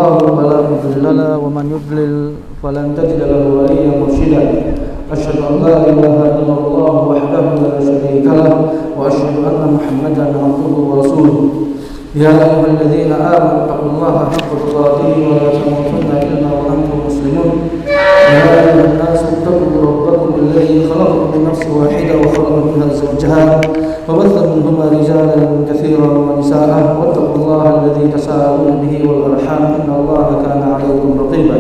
فلا مضل له ومن يضلل فلن تجد له وليا مرشدا أشهد أن لا إله إلا الله وحده لا شريك له وأشهد أن محمدا عبده ورسوله يا أيها الذين آمنوا اتقوا الله حق تقاته ولا تموتن إلا وأنتم مسلمون يا أيها الناس اتقوا ربكم الذي خلقكم من نفس واحدة وخلق منها زوجها وبث منهما رجالا كثيرا ونساء واتقوا الله الذي تساءلون به والأرحام إن الله كان عليكم رقيبا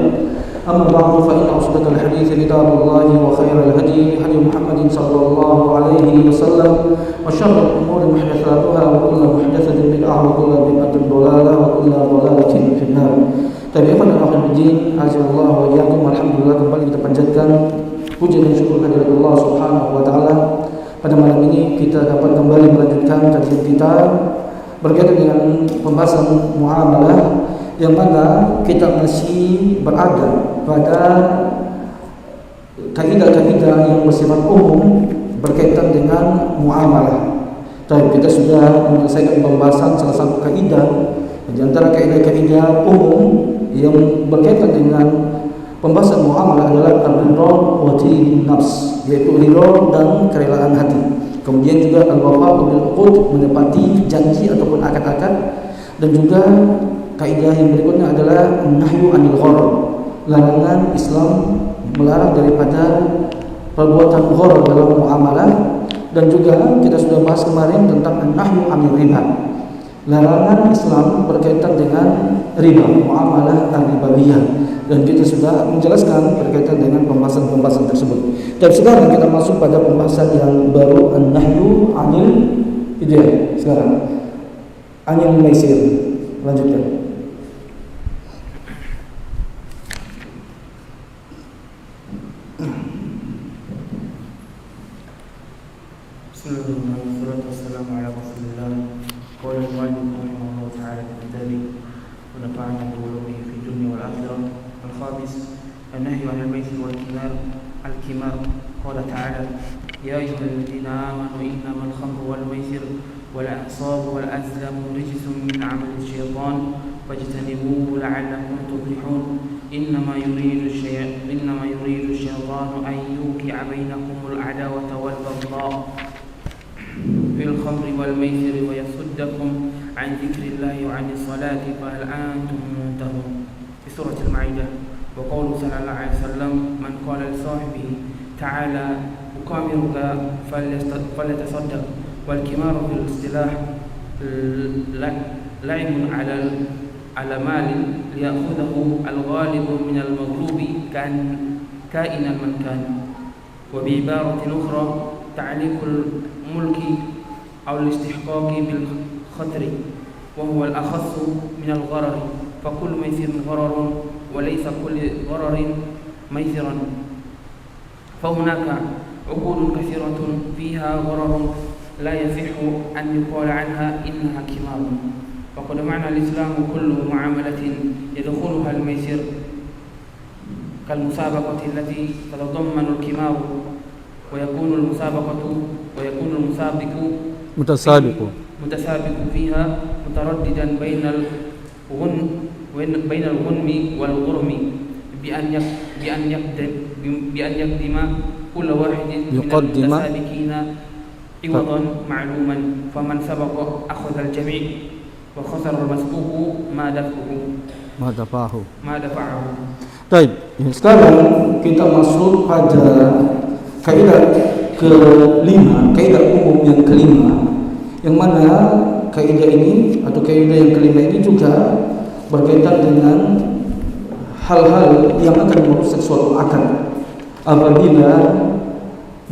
أما بعد فإن أصدق الحديث كتاب الله وخير الهدي هدي محمد صلى الله عليه وسلم وشر الأمور محدثاتها وكل محدثة بدعة وكل بدعة ضلالة وكل ضلالة في النار. Tabi'an al-akhir azza wa iyyakum. Alhamdulillah, kembali kita panjatkan puji dan syukur kehadirat Allah Subhanahu wa taala. Pada malam ini kita dapat kembali melanjutkan kajian kita berkaitan dengan pembahasan muamalah, yang mana kita masih berada pada kaidah-kaidah yang bersifat umum berkaitan dengan muamalah. Tapi kita sudah menyelesaikan pembahasan salah satu kaidah di antara kaidah-kaidah umum yang berkaitan dengan pembahasan muamalah adalah al-ridha wa tayyibun nafs, yaitu ridha dan kerelaan hati. Kemudian juga al-wafa'u bil uqud, menepati janji ataupun akad-akad. Dan juga kaidah yang berikutnya adalah nahyu anil gharar, larangan Islam melarang daripada perbuatan gharar dalam muamalah. Dan juga kita sudah bahas kemarin tentang nahyu anil riba, larangan Islam berkaitan dengan riba, muamalah al-ribawiyah, dan kita sudah menjelaskan berkaitan dengan pembahasan-pembahasan tersebut. Dan sekarang kita masuk pada pembahasan yang baru, an-nahyu anil ide. Sekarang anil maisir. Lanjutkan. Bismillahirrahmanirrahim. Wassalamu ala Rasulillah. Qala al-mu'allif rahimahullah ta'ala fi kitabih wa nafa'ana bi ulumihi fi dunya wal akhirah. Al-khamis an-nahyu 'anil maisir wal qimar. Qala ta'ala ya ayyuhalladhina amanu innamal khamru wal maisir wal ansabu wal azlamu rijsun min 'amali asy-syaitan fajtanibuhu la'allakum tuflihun. إنما يريد الشيطان أن يوقع بينكم العداوة والبغضاء في الخمر والميسر ويصدكم عن ذكر الله وعن الصلاة فهل أنتم منتهون. في سورة المائدة. وقوله صلى الله عليه وسلم من قال لصاحبه تعالى أكامرك فليتصدق. والكمار في الاصطلاح لعب على مال ليأخذه الغالب من المغلوب كائنا من كان. وبعبارة أخرى تعليق الملك أو الاستحقاق بالخطر، وهو الأخص من الغرر، فكل ميسر غرر وليس كل غرر ميسرا. فهناك عقود كثيرة فيها غرر لا يصح أن يقال عنها إنها كمار. وقد معنى الإسلام كل معاملة يدخلها الميسر كالمسابقة التي تتضمن الكمار، ويكون المسابق متسابق فيها مترددا بين الغنم والغرم بأن يقدم كل واحد من المتسابقين عوضا معلوما، فمن سبق أخذ الجميع وخسر المسبوق ما دفعه. Baik, sekarang kita masuk pada kaidah kelima, kaidah umum yang kelima, yang mana kaidah ini atau kaidah yang kelima ini juga berkaitan dengan hal-hal yang akan merusak suatu akad apabila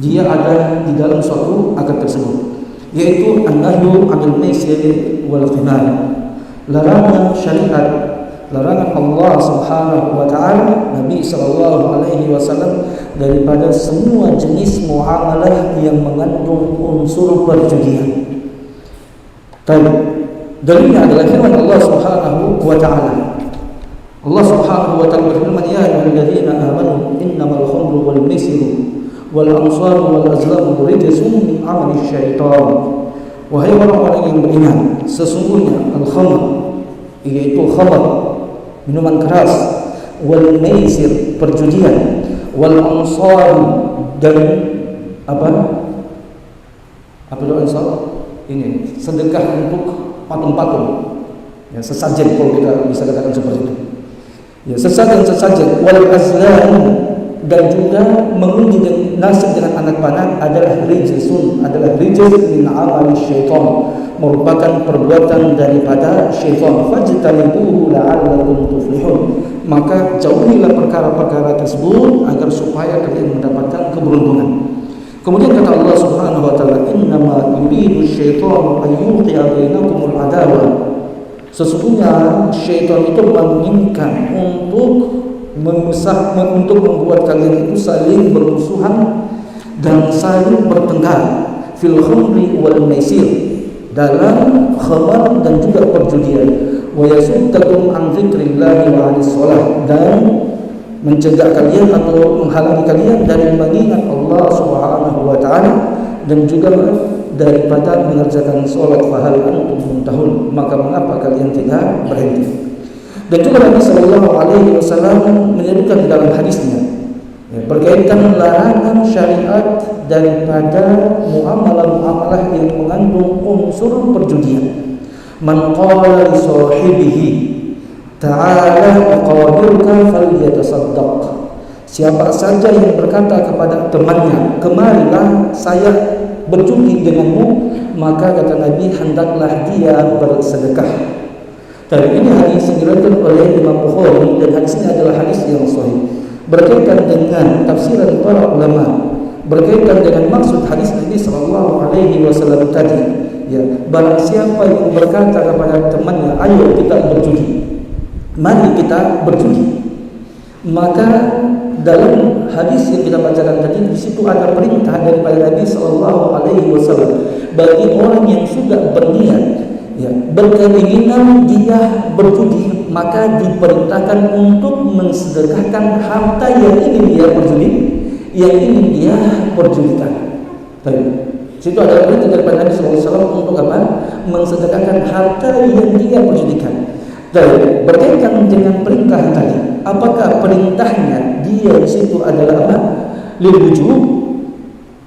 dia ada di dalam suatu akad tersebut, yaitu an-nahyu 'anil maisir wal qimar, larangan syariat, larangan Allah Subhanahu wa taala, Nabi sallallahu alaihi wasallam daripada semua jenis muamalah yang mengandung unsur perjudian. Dalilnya adalah firman Allah Subhanahu wa taala. Allah Subhanahu wa taala berfirman, ya ayyuhalladzina amanu innamal khamru wal maisiru wal ansabu wal azlamu rijsun min 'amali syaitan. Wahai orang-orang yang beriman, sesungguhnya al-khamr, yaitu khamr, minuman keras, wal maisir, perjudian, wal ansar, dan apa itu ansar? Ini sedekah untuk patung-patung, ya, sesajen kalau kita bisa katakan seperti itu. Ya, sesajen, wal azlam, dan juga mengundi nasib dengan anak panah adalah rijis min amali syaitan, merupakan perbuatan daripada syaitan. Fajtanibuhu la'allakum tuflihun, maka jauhilah perkara-perkara tersebut agar supaya kalian mendapatkan keberuntungan. Kemudian kata Allah Subhanahu wa taala, innama yuridu syaitanu an yuqi'a bainakumul adawah, sesungguhnya syaitan itu menginginkan untuk membuat kalian itu saling bermusuhan dan saling bertengkar fil khamri wal maisir, dalam khamar dan juga perjudian, wa yasuddakum an dzikrillahi wa 'anis shalah, dan mencegah kalian atau menghalangi kalian dari mengingat Allah Subhanahu wa taala dan juga daripada mengerjakan salat. Fahal antum muntahun, maka mengapa kalian tidak berhenti? Dan juga Nabi sallallahu alaihi wasallam menyebutkan di dalam hadisnya, ya, berkaitan larangan syariat daripada muamalah-muamalah yang mengandung unsur perjudian. Man qala li sahibihi ta'ala uqadirka falyatasaddaq, siapa saja yang berkata kepada temannya, kemarilah saya berjudi denganmu, maka kata Nabi, hendaklah dia bersedekah. Dan ini hadis yang diriwayatkan oleh Imam Bukhari, dan hadis ini adalah hadis yang sahih. Berkaitan dengan tafsiran para ulama, berkaitan dengan maksud hadis Nabi sallallahu alaihi wasallam tadi, ya, barang siapa yang berkata kepada temannya, ayo kita berjudi, mari kita berjudi, maka dalam hadis yang kita bacakan tadi, di situ ada perintah daripada Nabi sallallahu alaihi wasallam bagi orang yang sudah berniat, ya, berkeinginan dia berjudi, maka diperintahkan untuk mensedekahkan harta yang ingin dia perjudikan. Baik. Situ ada perintah daripada Nabi SAW untuk apa? Mensedekahkan harta yang dia perjudikan. Dan berkaitan dengan perintah tadi, apakah perintahnya dia di situ adalah apa? Lil wujub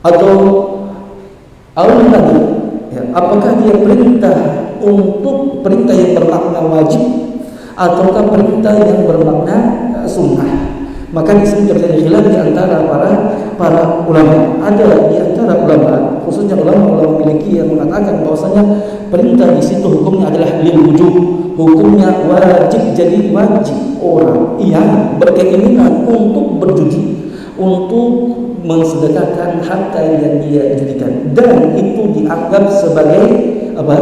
atau al-nadab? Ya, apakah dia perintah untuk perintah yang bermakna wajib ataukah perintah yang bermakna sunnah? Maka di sini terjadi khilaf di antara para ulama. Ada di antara ulama, khususnya ulama-ulama Maliki, yang mengatakan bahwasanya perintah di situ hukumnya adalah lil wujub, hukumnya wajib. Jadi wajib orang yang berkeinginan untuk berjudi untuk mensedekahkan harta yang dia judikan, dan itu dianggap sebagai apa?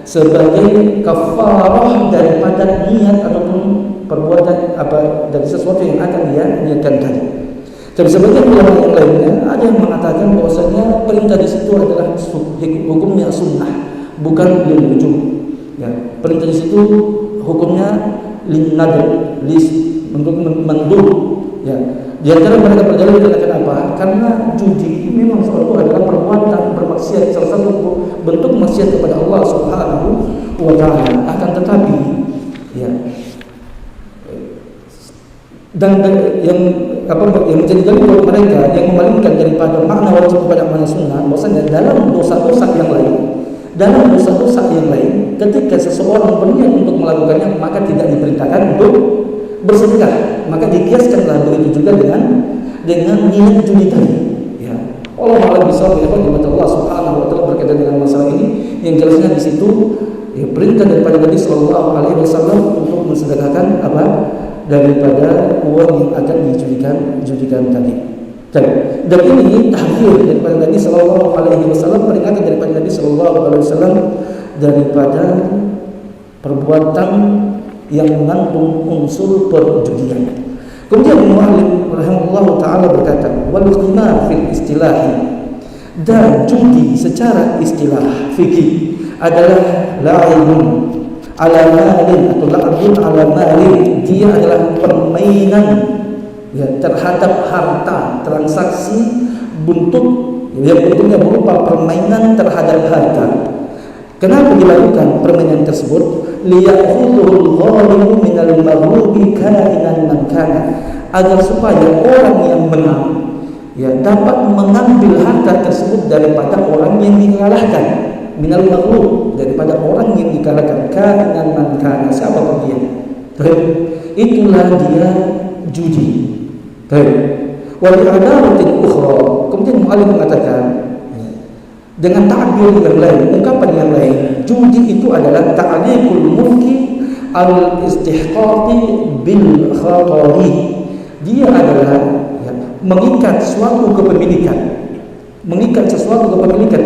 Sebagai kafarah daripada niat ataupun perbuatan apa, dari sesuatu yang akan dia niatkan tadi. Tapi sebagian ulama yang lainnya ada yang mengatakan bahwasanya perintah di situ adalah hukumnya sunnah, bukan lil wujub. Ya, perintah di situ hukumnya lin nadab, untuk mandub. Ya, di antara mereka berjalan dikatakan apa? Karena judi memang suatu adalah perbuatan bermaksiat, salah satu bentuk maksiat kepada Allah Subhanahu wa taala. Akan tetapi, ya, dan yang menjadi dalil buat mereka yang memalingkan daripada makna wajib kepada makna sunnah, bahwasanya dalam dosa-dosa yang lain, ketika seseorang berniat untuk melakukannya, maka tidak diperintahkan untuk bersedekah, maka dikiaskanlah begitu juga dengan niat judi tadi. Ya, Allah malah bisa bagaimana Allah Subhanahu wa taala berkaitan dengan masalah ini, yang jelasnya di situ ya, perintah daripada Nabi Sallallahu Alaihi Wasallam untuk mensedekahkan apa daripada uang yang akan dijudikan tadi. Dan ini tahdzir daripada Nabi Sallallahu Alaihi Wasallam, peringatan daripada Nabi Sallallahu Alaihi Wasallam daripada perbuatan yang mengandung unsur perjudian. Kemudian Mu'allif rahimahullah ta'ala berkata, wal qimar fil istilahi, dan judi secara istilah fikih adalah la'ibun ala malin atau la'ibun ala malin, dia adalah permainan ya, terhadap harta, transaksi yang bentuknya berupa permainan terhadap harta. Kenapa dilakukan permainan tersebut? liya'khudhul ghalibu minal maghlubi kainan man kana, agar supaya orang yang menang ya dapat mengambil harta tersebut daripada orang yang dikalahkan, minal maghlub, daripada orang yang dikalahkan, kainan man kana, siapapun dia. Itulah dia judi. Wa bi ibaratin ukhra, kemudian mu'allif mengatakan dengan ta'bir yang lain, ungkapan yang lain, judi itu adalah ta'liqul mulki al-istihqaqi bil khatari. Dia adalah mengikat suatu kepemilikan,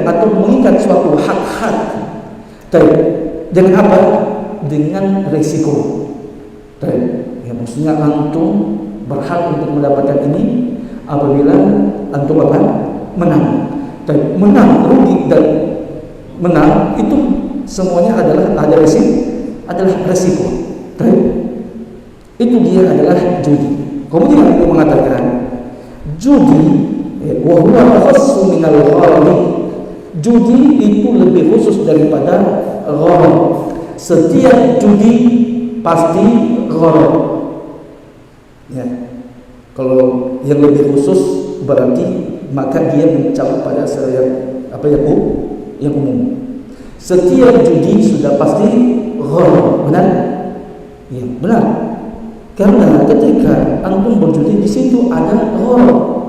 atau mengikat suatu hak-hak. Dengan apa? Dengan resiko. Ya, maksudnya antum berhak untuk mendapatkan ini apabila antum apa? Menang. Menang, rugi dan menang itu semuanya adalah resiko. Itu dia adalah judi. Kemudian dia mengatakan judi wa huwa khassu minal gharib. Judi itu lebih khusus daripada gharib. Setiap judi pasti gharib. Ya. Kalau yang lebih khusus berarti maka dia mencakup pada yang umum. Setiap judi sudah pasti gharib, benar? Ya, benar. Karena ketika antum berjudi di situ ada gharib,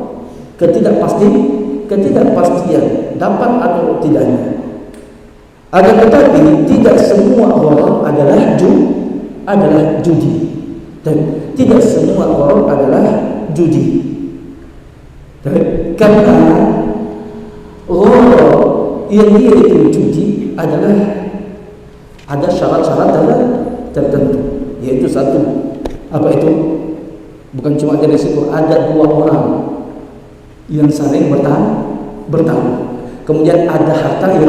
ketidakpastian dapat atau tidaknya. Akan tetapi tidak semua gharib adalah judi. Dan tidak semua gharib adalah judi. Karena gharib yang dia itu judi adalah ada syarat-syarat tertentu, yaitu satu, apa itu? Bukan cuma dari situ, ada dua orang yang saling bertarung. Kemudian ada harta yang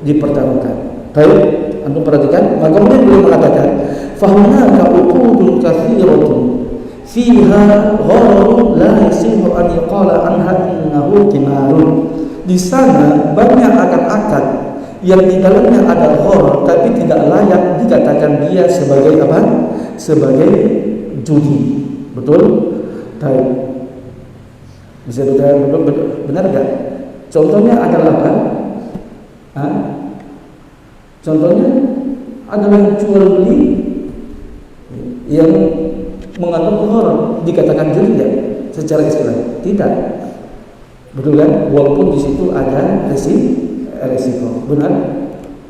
dipertaruhkan. Baik, antum perhatikan. Maka kemudian beliau mengatakan, "Fahunaka uqudun katsiratun fiha ghararun la yasihu an yuqala anha innahu qimarun." Di sana banyak akad-akad yang di dalamnya ada gharar tapi tidak layak dikatakan dia sebagai apa? Sebagai judi. Betul? Baik. Bisa dikatakan benar enggak? Contohnya adalah apa? Contohnya adalah jual beli yang mengandung gharar, dikatakan judi enggak secara istilah? Tidak. Betul kan? Walaupun di situ ada resiko. Benar?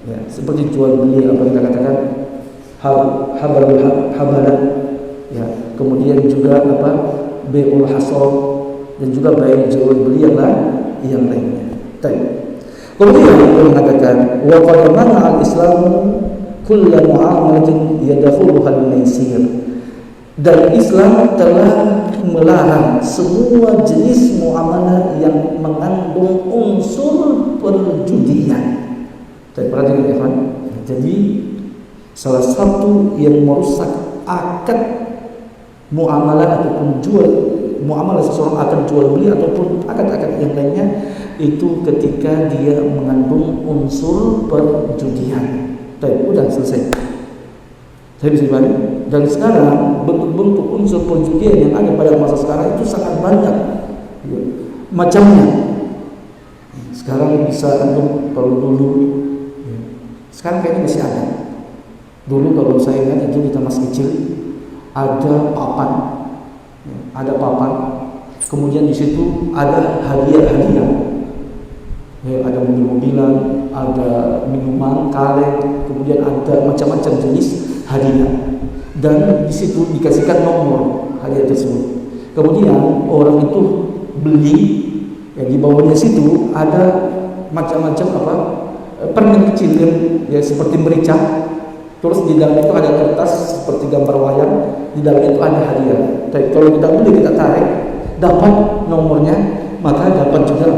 Ya, seperti jual beli apa yang kita katakan habalan, ya. Kemudian juga apa? Bai'ul hasad dan juga baik jual beli yang lainnya. Kemudian beliau mengatakan wa qad mana'a al-Islam kullu mu'amalatin yadkhuluha al-maisir. Dan Islam telah melarang semua jenis muamalah yang mengandung unsur perjudian. Perhatikan ya, Pak. Jadi salah satu yang merusak akad muamalah ataupun muamalah seseorang akan jual beli ataupun akad-akad yang lainnya itu ketika dia mengandung unsur perjudian. Udah selesai. Saya bisa balik. Dan sekarang bentuk-bentuk unsur perjudian yang ada pada masa sekarang itu sangat banyak ya, macamnya. Sekarang bisa antum kalau dulu ya, sekarang kayaknya masih ada. Dulu kalau saya ingat itu kita masih kecil ada papan ya, kemudian di situ ada hadiah-hadiah ya, ada mobil-mobilan, ada minuman, kaleng, kemudian ada macam-macam jenis hadiah. Dan di situ dikasihkan nomor hadiah tersebut. Kemudian orang itu beli, ya di bawahnya situ ada macam-macam permen kecil ya seperti merica. Terus di dalam itu ada kertas seperti gambar wayang. Di dalam itu ada hadiah. Tapi kalau kita beli, kita tarik, dapat nomornya, maka dapat juga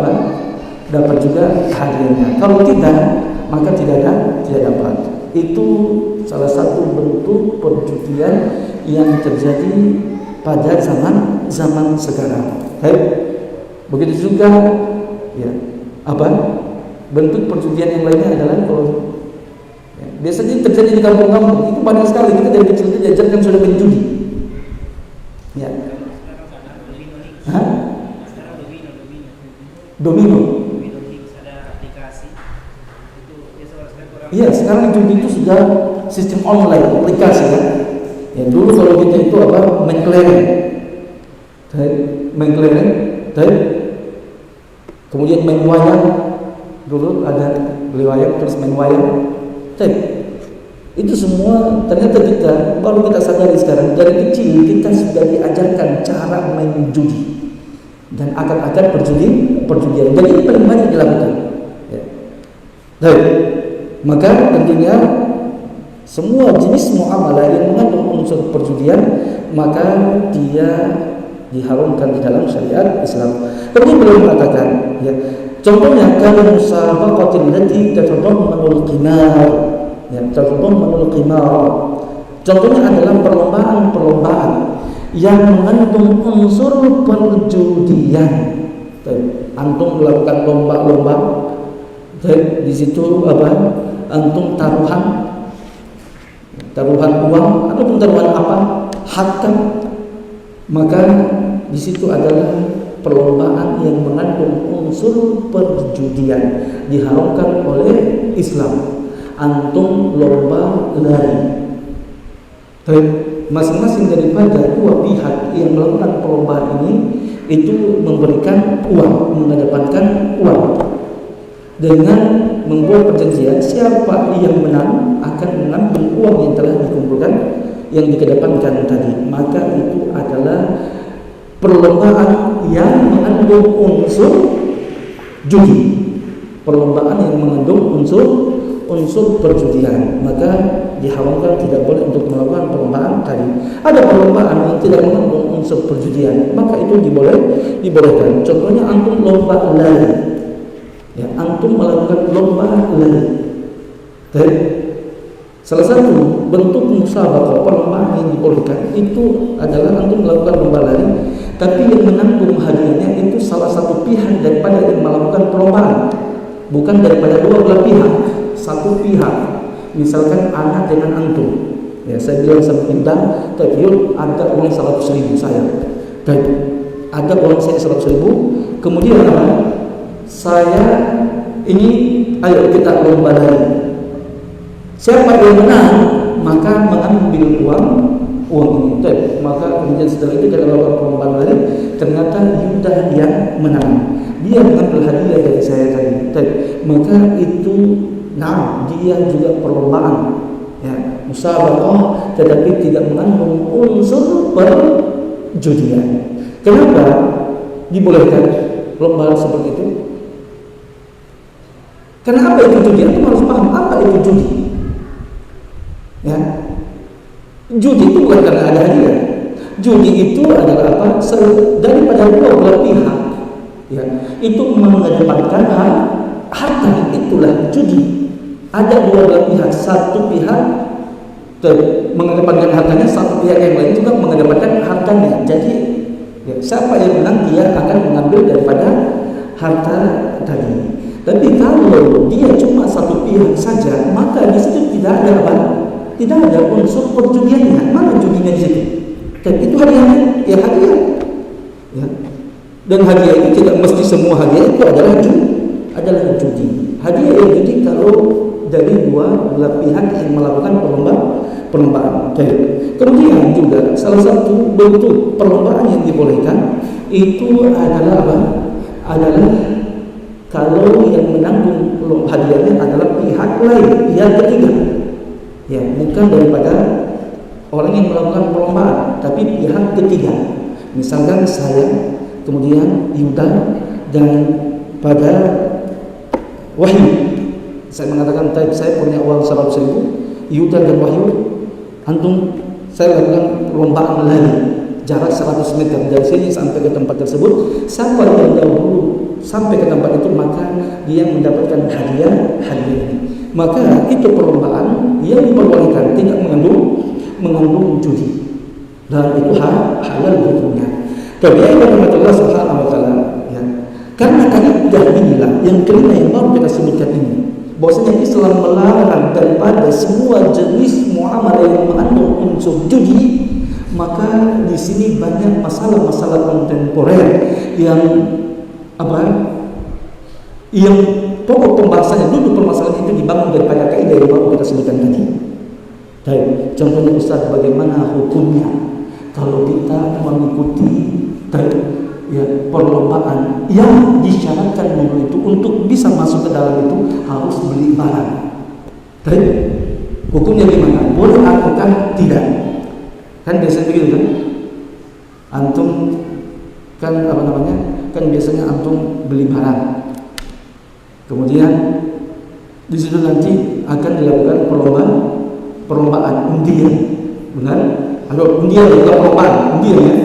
dapat juga hadiahnya. Kalau tidak, maka tidak dapat. Itu salah satu bentuk perjudian yang terjadi pada zaman sekarang. Begitu juga ya bentuk perjudian yang lainnya adalah kalau ya, Biasanya terjadi di kampung-kampung itu banyak sekali. Kita dari kecil diajarkan sudah main judi. Ya. Hah? Domino. Iya, sekarang judi itu sudah sistem online, aplikasi kan. Ya, dulu kalau kita itu apa? Main kelereng, kemudian main wayang. Dulu ada beli wayang terus main wayang. Itu semua ternyata kita baru kita sadari sekarang. Dari kecil kita sudah diajarkan cara main judi dan akad-akad perjudian. Dan ini paling banyak dilakukan. Ya. Maka tentunya semua jenis muamalah yang mengandung unsur perjudian maka dia diharamkan di dalam syariat Islam. Kemudian beliau mengatakan, ya, contohnya kalau musabaqatil lati tatadammanul qimar, ya, tatadammanul qimar. Contohnya adalah perlombaan-perlombaan yang mengandung unsur perjudian. Antum melakukan lomba-lomba, di situ apa? Antum taruhan uang ataupun taruhan apa? Harta. Maka di situ adalah perlombaan yang mengandung unsur perjudian, diharamkan oleh Islam. Antum lomba lari. Masing-masing daripada dua pihak yang melakukan perlombaan ini itu memberikan uang, mengedepankan uang dengan membuat perjanjian siapa yang menang akan mengambil uang yang telah dikumpulkan yang dikedepankan tadi. Maka itu adalah perlombaan yang mengandung unsur judi, perlombaan yang mengandung unsur perjudian, maka diharamkan, tidak boleh untuk melakukan perlombaan tadi. Ada perlombaan yang tidak mengandung unsur perjudian, maka itu dibolehkan. Contohnya antum lomba lari, ya, antum melakukan lomba lari. Salah satu bentuk musabaqah perlombaan yang dibolehkan itu adalah antum melakukan lomba lari, tapi yang menanggung hadiahnya itu salah satu pihak daripada yang melakukan perlombaan, bukan daripada dua belah pihak, satu pihak. Misalkan anak dengan antum, ya, saya bilang sama Intan, tapi ada uang 100.000 saya, ada uang saya 100.000, kemudian apa? Saya ini, ayo kita lomba lari. Siapa yang menang maka mengambil uang ini. Maka kemudian setelah itu kita lakukan perlombaan lari. Ternyata Yuda yang menang. Dia mengambil hadiah dari saya tadi. Maka itu, nah, dia juga perlombaan, ya, musabaqah, tetapi tidak mengandung unsur perjudian. Kenapa dibolehkan lomba seperti itu? Karena apa itu judi? Kita harus paham apa itu judi. Ya, judi itu bukan karena ada hadiah. Judi itu adalah apa? Daripada dua belah pihak, ya, itu mengedepankan harta, itulah judi. Ada dua belah pihak, satu pihak mengedepankan hartanya, satu pihak yang lain juga mengedepankan hartanya. Jadi, ya, siapa yang menang dia akan mengambil daripada harta tadi. Tapi kalau dia cuma satu pihak saja, maka di situ tidak ada apa? Tidak ada unsur perjudiannya. Mana judinya di situ? Dan itu hadiahnya, ya hadiah. Ya. Dan hadiah itu tidak mesti semua hadiah itu adalah judi. Hadiah yang judi kalau dari dua belah pihak yang melakukan perlombaan. Kemudian juga salah satu bentuk perlombaan yang dibolehkan itu adalah apa? Adalah kalau yang menanggung hadiahnya adalah pihak lain, pihak ketiga. Ya, bukan daripada orang yang melakukan perlombaan, tapi pihak ketiga. Misalkan saya, kemudian Yuda, dan pada Wahyu, saya mengatakan saya punya uang 100.000, Yuda dan Wahyu, antum saya lakukan perlombaan lari jarak 100 meter dari sini sampai ke tempat tersebut. Siapa yang dahulu sampai ke tempat itu maka dia mendapatkan hadiah ini. Maka itu perlombaan yang diperbolehkan, tidak mengandung judi, dan itu halal hukumnya. Tapi Allah Subhanahu wa taala, ya, karena kaidah inilah yang kelima yang baru kita sebutkan ini, bahwasanya Islam melarang daripada semua jenis muamalah yang mengandung unsur judi, maka di sini banyak masalah-masalah kontemporer yang yang pokok pembahasannya dulu permasalahan itu dibangun daripada kaidah yang baru kita sebutkan tadi. Baik, contohnya Ustaz, bagaimana hukumnya kalau kita mengikuti perlombaan yang disyaratkan dulu itu untuk bisa masuk ke dalam itu harus beli barang. Baik, hukumnya gimana? Boleh ataukah tidak? Kan biasanya begitu kan? Antum kan kan biasanya antum beli barang. Kemudian di situ nanti akan dilakukan perlombaan undian, benar? Ada undian, bukan perlombaan, undian ya.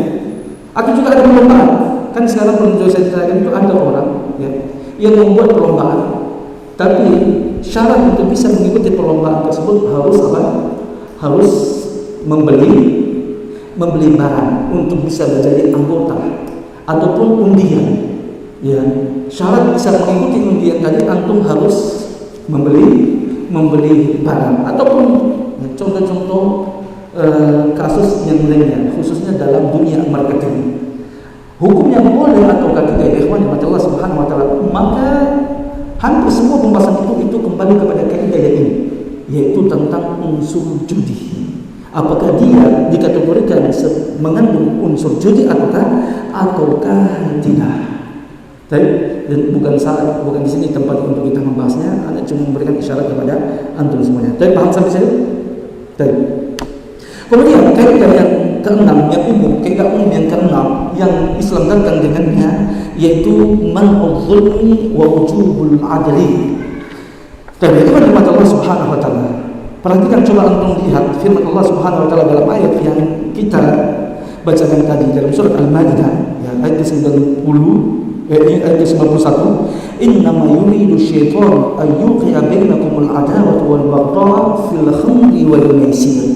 Akan juga ada perlombaan. Kan sekarang perlu saya ceritakan itu ada orang ya yang membuat perlombaan, tapi syarat untuk bisa mengikuti perlombaan tersebut harus membeli barang untuk bisa menjadi anggota ataupun undian. Ya, syarat bisa mengikuti undian tadi antum harus membeli barang ataupun contoh-contoh kasus yang lainnya, khususnya dalam dunia marketing. Hukumnya boleh ataukah tidak, ikhwan yang Allah Subhanahu wa taala? Maka hampir semua pembahasan itu kembali kepada kaidah ini, yaitu tentang unsur judi. Apakah dia dikategorikan mengandung unsur judi ataukah tidak? Dan bukan di sini tempat untuk kita membahasnya. Anda cuma memberikan isyarat kepada antum semuanya. Tapi paham sampai sini? Kemudian kaidah yang keenam, kaidah umum yang keenam yang Islam datang dengannya, yaitu man'udz zulmi wa wujubul adli. Dan itu adalah Allah Subhanahu wa taala. Perhatikan, coba antum lihat firman Allah Subhanahu wa taala dalam ayat yang kita bacakan tadi dalam surat Al-Maidah, ya, ayat 90 ayat 91, innama yuridu syaitan an yuqi'a bainakumul adawata wal baghdha fil khamri wal maisir.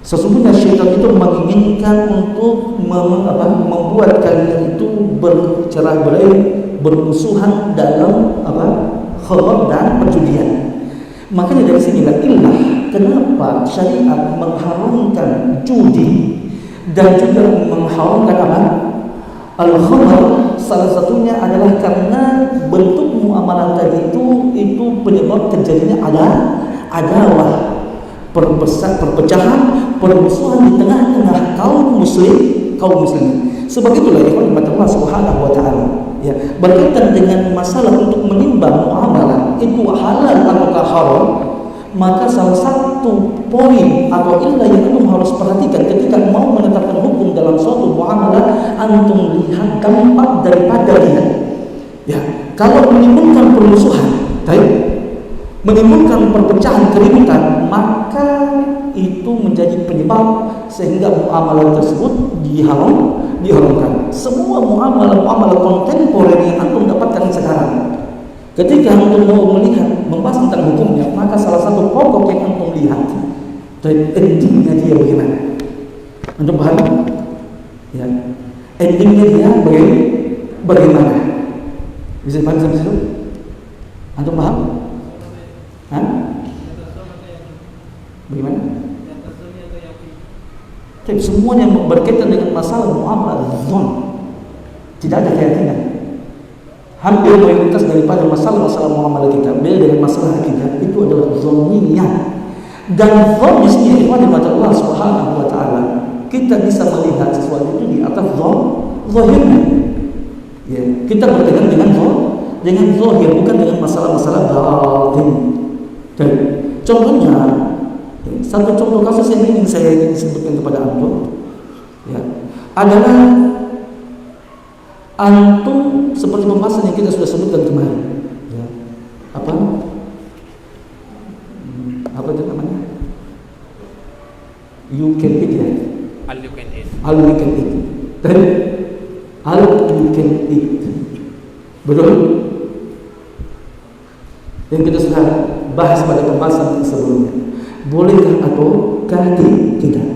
Sesungguhnya syaitan itu menginginkan untuk membuat kalian itu bercerai-berai, bermusuhan dalam khamr dan perjudian. Makanya dari sinilah ilah kenapa syariat mengharamkan judi dan juga mengharamkan al-khamr. Salah satunya adalah karena bentuk muamalah tadi itu penyebab terjadinya adawah, perpecahan, permusuhan di tengah-tengah kaum muslimin. Sebab itulah ikhwan Allah Subhanahu wa taala, ya, berkaitan dengan masalah untuk menimbang muamalah itu halal ataukah haram, maka salah satu poin atau ilah yang antum harus perhatikan ketika mau menetapkan hukum dalam suatu muamalah, antum lihat dampak daripada dia. Ya, kalau menimbulkan permusuhan, menimbulkan perpecahan, keributan, maka itu menjadi penyebab sehingga muamalah tersebut diharamkan. Semua muamalah kontemporer yang antum dapatkan sekarang, ketika antum mau membahas tentang hukumnya, maka salah satu pokok yang antum lihat dari endingnya dia bagaimana. Antum paham? Ya, endingnya dia bagaimana? Bisa paham sampai situ? Antum paham? Bagaimana? Tapi semuanya berkaitan dengan masalah muamalah zon, tidak ada keyakinan. Hampir mayoritas daripada masalah-masalah muamalah kita, beda dengan masalah akidah, itu adalah zoniyah. Dan zon di sini ikhwan Allah Subhanahu wa taala, kita bisa melihat sesuatu itu di atas zahirnya. Ya, kita berpegang dengan zahir, bukan dengan masalah-masalah batin. Dan contohnya, satu contoh kasus yang ingin saya sebutkan kepada antum, ya, adalah antum seperti pembahasan yang kita sudah sebutkan kemarin, ya, apa itu namanya? You can eat, ya. All you can eat. Dan all you can eat. Betul? Yang kita sudah bahas pada pembahasan sebelumnya. Bolehkah ataukah tidak?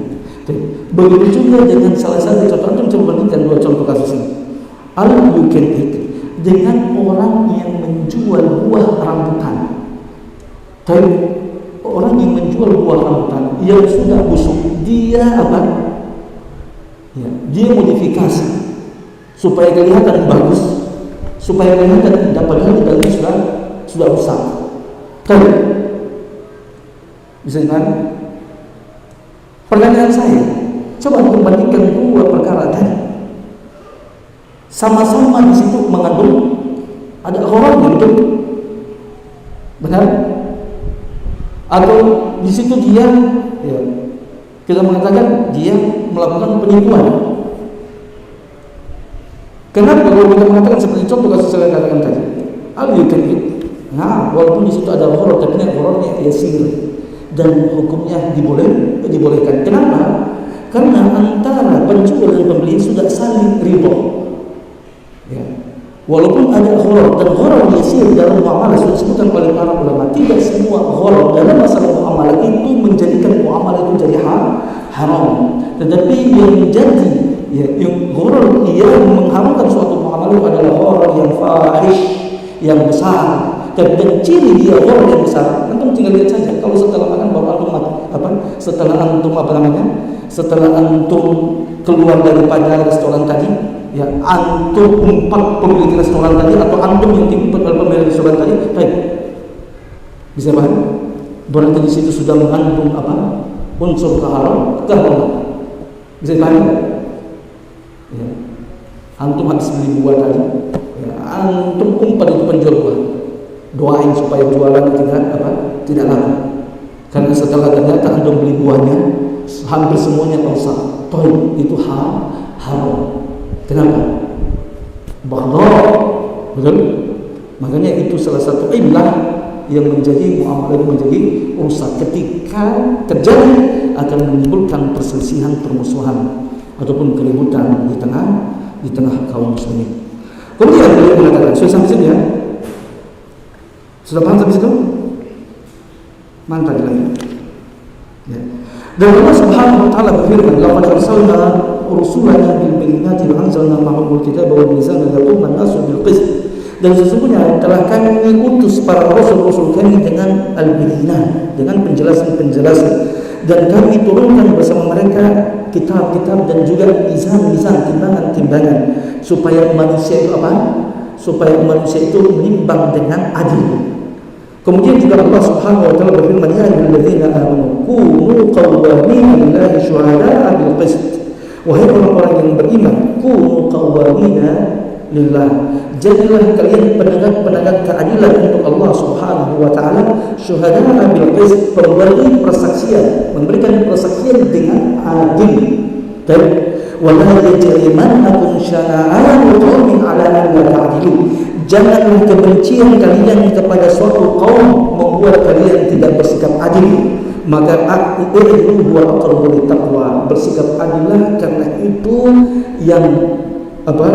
Begitu juga dengan salah satu contoh, antum coba bandingkan dua contoh kasus ini. All you can eat dengan orang yang menjual buah rambutan, Tapi orang yang menjual buah rambutan yang sudah busuk, dia apa? Ya, dia modifikasi supaya kelihatan bagus, supaya kelihatan indah, padahal di dalamnya sudah rusak. Kan? Bisa kan? Pertanyaan saya, coba untuk bandingkan dua perkara tadi. Sama-sama di situ mengandung ada horornya, betul? Benar? Atau di situ dia, ya, kita mengatakan dia melakukan penipuan. Kenapa kalau kita mengatakan seperti contoh kasus saya katakan tadi? Nah, walaupun di situ ada horor, tapi horornya yasir dan hukumnya dibolehkan. Kenapa? Karena antara penjual dan pembeli sudah saling ridho. Ya. Walaupun ada horor, dan horor yasir dalam muamalah sudah disebutkan oleh para ulama, tidak semua horor dalam masalah muamalah itu menjadikan muamalah itu jadi haram. Tetapi yang menjadi yang horor yang mengharamkan suatu muamalah adalah horor yang fahish, yang besar. Dan ciri dia horor yang besar, antum tinggal lihat saja. Kalau setelah makan baru antum setelah antum keluar daripada restoran tadi, ya antum umpat pemilik restoran tadi atau antum yang diumpat oleh pemilik restoran tadi, baik, bisa paham? Berarti di situ sudah mengandung unsur keharaman. Bisa paham? Ya. Antum habis beli buah tadi, ya, antum umpat itu penjual buah, doain supaya jualan tidak laku. Karena setelah ternyata antum beli buahnya hampir semuanya rusak, itu haram. Kenapa? Baghdha, betul? Makanya itu salah satu illah yang menjadi muamalah menjadi rusak. Ketika terjadi akan menimbulkan perselisihan, permusuhan ataupun keributan di tengah kaum muslimin. Kemudian beliau mengatakan, sudah sampai sini ya? Sudah paham sampai situ? Mantap lagi. Ya. Dan Allah Subhanahu wa taala berfirman, "Laqad arsalna rusulana bil bayyinati wa anzalna ma'ahumul kitaba wal mizana liyaquma an-nasu bil qist." Dan sesungguhnya telah kami utus para rasul-rasul kami dengan al-bayyinat, dengan penjelasan-penjelasan, dan kami turunkan bersama mereka kitab-kitab dan juga mizan-mizan, timbangan-timbangan, supaya manusia itu supaya manusia itu menimbang dengan adil. Kemudian juga Allah Subhanahu wa taala berfirman, "Ya ayyuhalladzina amanu kunu qawwamina lillahi syuhada'a bil qist." Wahai orang-orang yang beriman, kunu qawwamina lillah. Jadilah kalian penegak keadilan untuk Allah Subhanahu wa taala, syuhada'a bil qist, memberi persaksian, memberikan persaksian dengan adil. Dan wala yajrimannakum syana'anu qaumin 'ala an la ta'dilu. Janganlah kebencian kalian kepada suatu kaum membuat kalian tidak bersikap adil. Maka i'dilu huwa aqrabu littaqwa. Bersikap adillah, karena itu yang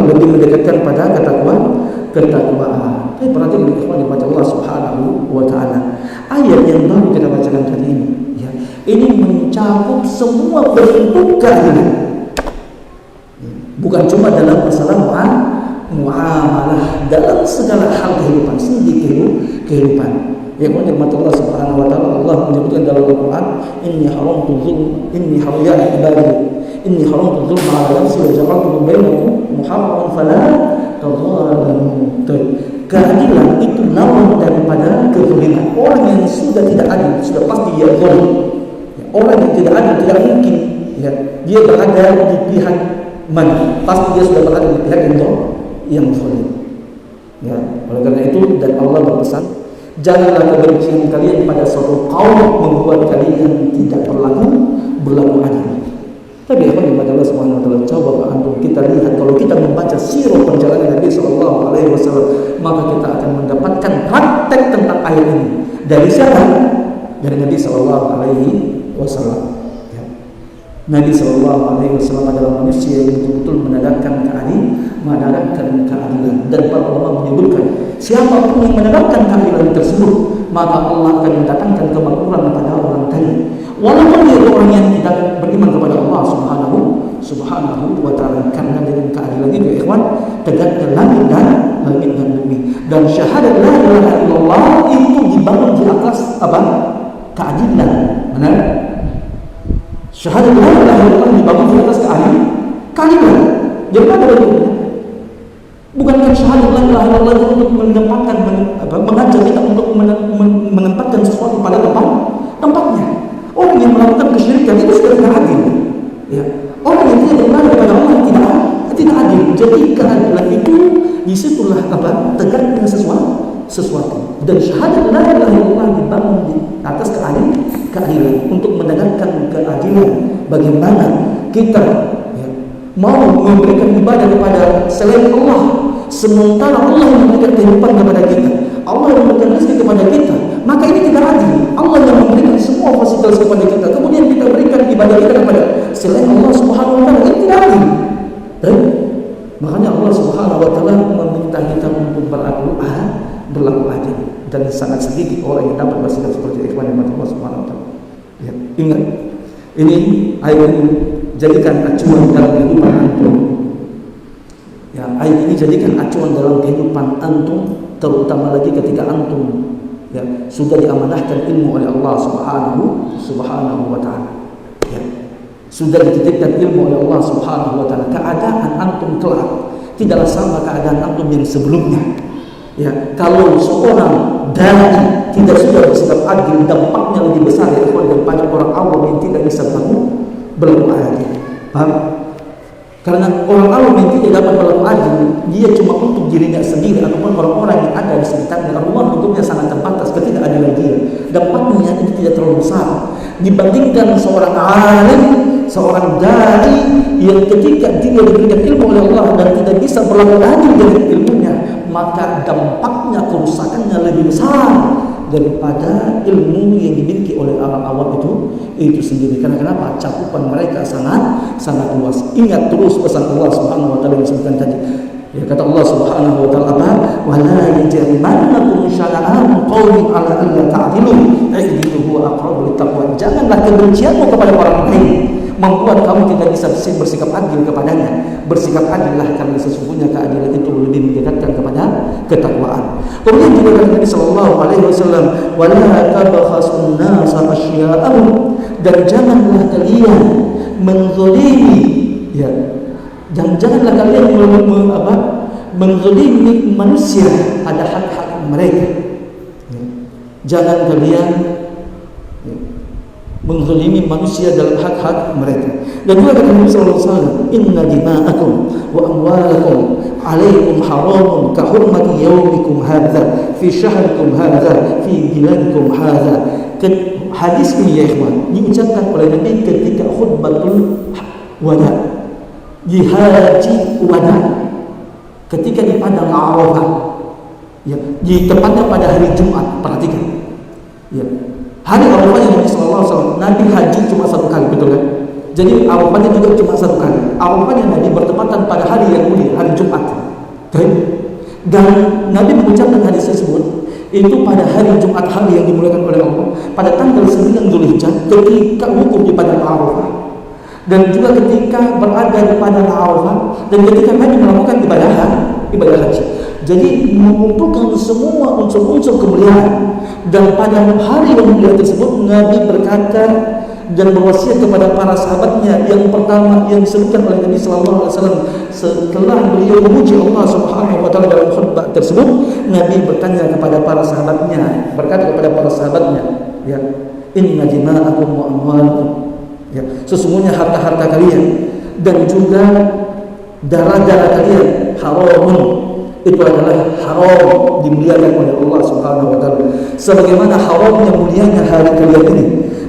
lebih mendekatkan pada ketakwaan. Tapi perhatikan ikhwan dibaca Allah Subhanahu wa taala. Ayat yang baru kita bacakan tadi ini, ya, ini mencakup semua bentuk keadilan. Bukan cuma dalam masalah muamalah, dalam segala hal kehidupan, sendi kehidupan. Ya, kemudian Allah Subhanahu wa taala, Allah menyebutkan dalam Al-Qur'an, inni haramtu dzulma 'ala nafsi wa ja'altuhu bainakum muharraman fala tadhalamu. Keadilan itu lawan daripada kezaliman. Orang yang sudah tidak adil sudah pasti dia zalim. Ya, orang yang tidak adil tidak mungkin dia berada di pihak mana? Pasti dia sudah berada di pihak yang zalim. Ya, oleh karena itu, dan Allah berpesan, janganlah kebencian kalian pada suatu kaum membuat kalian tidak berlaku adil. Tapi apa yang Allah Subhanahu wa taala, coba antum kita lihat, kalau kita membaca sirah perjalanan Nabi sallallahu alaihi wasallam, maka kita akan mendapatkan praktek tentang ayat ini. Dari siapa? Dari Nabi sallallahu alaihi wasallam. Nabi sallallahu alaihi wasallam adalah manusia yang betul-betul menegakkan keadilan, dan para ulama menyebutkan siapapun yang menegakkan keadilan tersebut, maka Allah akan mendatangkan kemakmuran pada orang tadi, walaupun dia orang yang tidak beriman kepada Allah Subhanahu wa taala. Karena dengan keadilan itu, ikhwan, tegaknya langit dan bumi, dan syahadat la ilaha illallah itu dibangun di atas apa? Keadilan. Benar? Syahadat la ilaha illallah dibangun di atas keadilan. Jadi apa bentuknya? Bukankah syahadat la ilaha illallah itu untuk menempatkan mengajak kita untuk menempatkan sesuatu pada tempatnya. Orang yang melakukan kesyirikan itu sudah tidak adil. Ya. Orang yang tidak beriman kepada Allah tidak adil. Jadi keadilan itu disitulah apa? Tegaknya sesuatu. Dan syahadat la ilaha illallah dibangun di atas keadilan untuk menegakkan keadilan. Bagaimana kita mau memberikan ibadah kepada selain Allah, sementara Allah yang memberikan kehidupan kepada kita, Allah yang memberikan rezeki kepada kita, maka ini tidak adil. Allah yang memberikan semua fasilitas kepada kita, kemudian kita berikan ibadah kita kepada selain Allah Subhanahu wa taala, ini tidak adil. Dan makanya Allah Subhanahu wa taala meminta kita untuk berlaku adil, dan sangat sedikit orang yang dapat bersikap seperti ikhwan yang Allah Subhanahu wa taala. Ya, ingat, ini ayat ini jadikan acuan dalam kehidupan antum. Ya, ayat ini jadikan acuan dalam kehidupan antum, terutama lagi ketika antum ya sudah diamanahkan ilmu oleh Allah Subhanahu wa taala. Ya, sudah dititipkan ilmu oleh Allah Subhanahu wa taala. Keadaan antum kelak tidaklah sama keadaan antum yang sebelumnya. Ya, kalau seorang dai tidak sudah bersikap adil, dampaknya lebih besar daripada orang awam yang tidak bisa berlaku adil. Paham? Karena orang awam yang tidak dapat berlaku adil, dia cuma untuk dirinya sendiri ataupun orang-orang yang ada di sekitarnya. Ruang untuknya sangat terbatas, ketidakadilan dia, dampaknya itu tidak terlalu besar dibandingkan seorang alim, seorang dai yang ketika dia diberikan ilmu oleh Allah dan tidak bisa berlaku adil dengan ilmunya, maka dampaknya, kerusakannya lebih besar daripada ilmu yang dimiliki oleh orang awam itu sendiri. Karena kenapa? Cakupan mereka sangat luas. Ingat terus pesan Allah Subhanahu wa taala yang disebutkan tadi. Ya, kata Allah Subhanahu wa taala apa? Wa la yajrimannakum syana'an qaumin 'ala alla ta'dilu i'dilu huwa aqrabu littaqwa. Janganlah kebencianmu kepada orang lain membuat kamu tidak bisa bersikap adil kepadanya. Bersikap adillah, karena sesungguhnya keadilan itu lebih mendekatkan kepada ketakwaan. Kemudian juga kata Nabi sallallahu alaihi wasallam, "Wa la tabkhasun nasa asya'ahum." Dan janganlah kalian menzalimi, ya. Janganlah kalian menzalimi manusia pada hak-hak mereka. Ya. Jangan kalian menzalimi manusia dalam hak-hak mereka. Dan juga kata Nabi sallallahu alaihi wasallam, "Inna dima'akum wa amwalakum 'alaikum haramun ka hurmati yaumikum hadza fi syahrikum hadza fi biladikum hadza." Hadis ini ya ikhwan diucapkan oleh Nabi ketika khutbatul wada, di haji wada, ketika di padang Arafah, ya, di tepatnya pada hari Jumat. Perhatikan, ya, hari Arafahnya Nabi sallallahu alaihi wasallam, Nabi haji cuma satu kali, betul kan? Jadi Arafahnya juga cuma satu kali. Arafahnya Nabi bertepatan pada hari yang mulia, hari Jumat. Dan Nabi mengucapkan hadis tersebut itu pada hari Jumat, hari yang dimuliakan oleh Allah, pada tanggal 9 Dzulhijjah, ketika wukuf di padang Arafah, dan juga ketika berada di padang Arafah, dan ketika Nabi melakukan ibadah haji. Jadi mengumpulkan semua unsur-unsur kemuliaan. Dan pada hari yang mulia tersebut Nabi berkata dan berwasiat kepada para sahabatnya. Yang pertama yang disebutkan oleh Nabi sallallahu alaihi wasallam setelah beliau memuji Allah Subhanahu wa taala dalam khutbah tersebut, Nabi bertanya kepada para sahabatnya, berkata kepada para sahabatnya, ya, inna dima'akum wa amwalakum, ya, sesungguhnya harta-harta kalian dan juga darah-darah kalian haramun, itu adalah haram, dimuliakan oleh Allah Subhanahu wa taala. Sebagaimana haramnya mulianya hari kalian ini,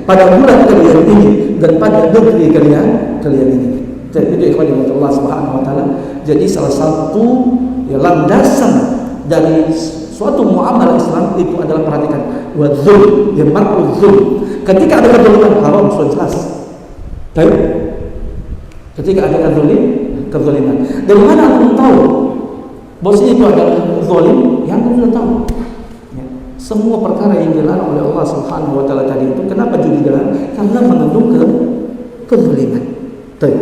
pada bulan kalian ini, dan pada negeri kalian ini. Jadi itu ikhwan Allah Subhanahu wa taala. Jadi salah satu ya, landasan dari suatu muamalah Islam itu adalah, perhatikan, wadzul, ya, ma'uzul. Ketika ada kezaliman haram, sudah jelas. Baik. Ketika ada kezaliman. Dari mana antum tahu bahwa itu adalah zalim? Yang antum sudah tahu. Ya. Semua perkara yang dilarang oleh Allah Subhanahu wa taala tadi itu, kenapa juga dilarang? Karena mengandung kezaliman. Baik.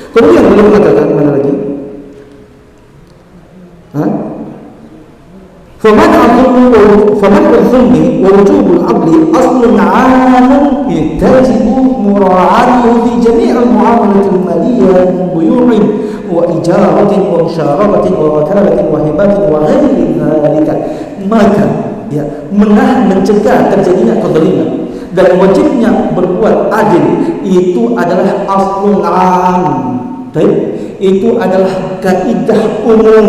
Kemudian beliau mengatakan mana lagi? فمنع الظلم ووجوب العدل أصل عام يجب مراعاته في جميع المعاملات المالية من بيوع وإجارة ومشاركة ووكالة وهبات وغير ذلك. Maka ya, mencegah terjadinya kezaliman dan wajibnya berbuat adil itu adalah aslun am. Itu adalah kaidah umum,